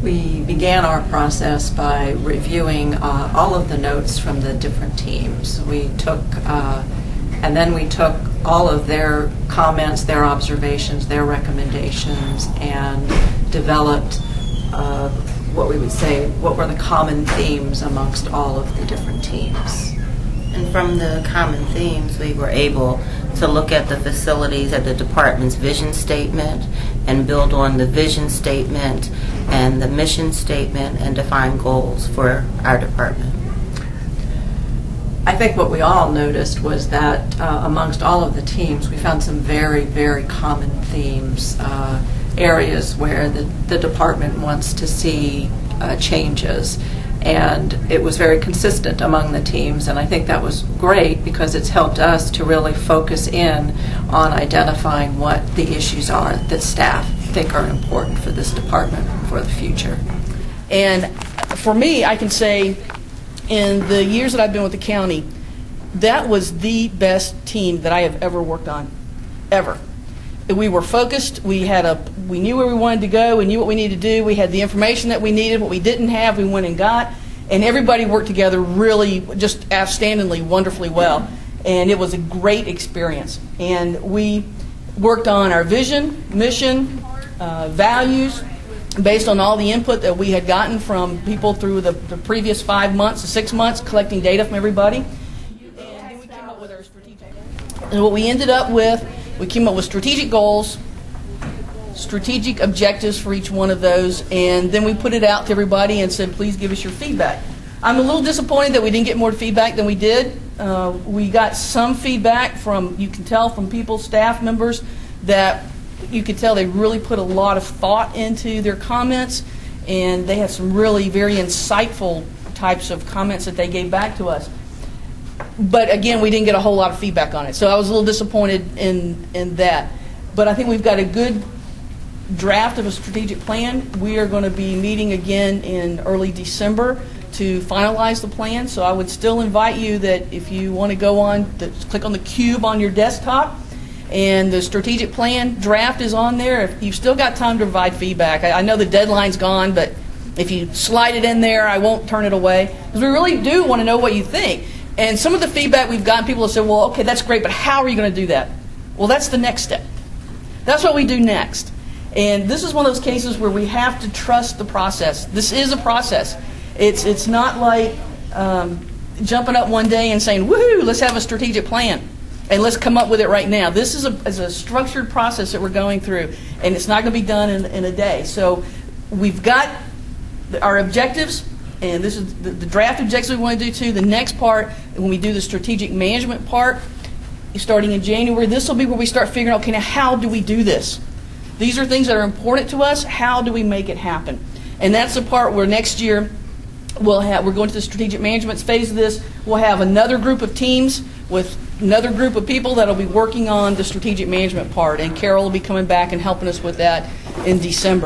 We began our process by reviewing all of the notes from the different teams. And then we took all of their comments, their observations, their recommendations, and developed what we would say, what were the common themes amongst all of the different teams. And from the common themes, we were able to look at the facilities at the department's vision statement and build on the vision statement and the mission statement and define goals for our department. I think what we all noticed was that amongst all of the teams, we found some very, very common themes, areas where the department wants to see changes. And it was very consistent among the teams, and I think that was great because it's helped us to really focus in on identifying what the issues are that staff think are important for this department for the future. And for me, I can say in the years that I've been with the county, that was the best team that I have ever worked on, ever. We were focused, we knew where we wanted to go, we knew what we needed to do, we had the information that we needed, what we didn't have, we went and got, and everybody worked together really just outstandingly, wonderfully well. And it was a great experience. And we worked on our vision, mission, values, based on all the input that we had gotten from people through the previous 5 months, 6 months, collecting data from everybody. And then we came up with our strategic. And what we ended up with, we came up with strategic goals, strategic objectives for each one of those, and then we put it out to everybody and said, please give us your feedback. I'm a little disappointed that we didn't get more feedback than we did. We got some feedback from, you can tell from people, staff members, that you could tell they really put a lot of thought into their comments, and they had some really very insightful types of comments that they gave back to us. But again, we didn't get a whole lot of feedback on it, so I was a little disappointed in that. But I think we've got a good draft of a strategic plan. We are going to be meeting again in early December to finalize the plan, so I would still invite you that if you want to go on, click on the cube on your desktop, and the strategic plan draft is on there. If you've still got time to provide feedback. I know the deadline's gone, but if you slide it in there, I won't turn it away, because we really do want to know what you think. And some of the feedback we've gotten, people have said, well, okay, that's great, but how are you going to do that? Well, that's the next step. That's what we do next. And this is one of those cases where we have to trust the process. This is a process. It's not like jumping up one day and saying, woohoo, let's have a strategic plan and let's come up with it right now. This is a structured process that we're going through, and it's not going to be done in a day. So we've got our objectives, and this is the draft objectives we want to do too. The next part, when we do the strategic management part, starting in January, this will be where we start figuring out, okay, now how do we do this? These are things that are important to us. How do we make it happen? And that's the part where next year we're going to the strategic management phase of this. We'll have another group of teams with another group of people that will be working on the strategic management part, and Carol will be coming back and helping us with that in December.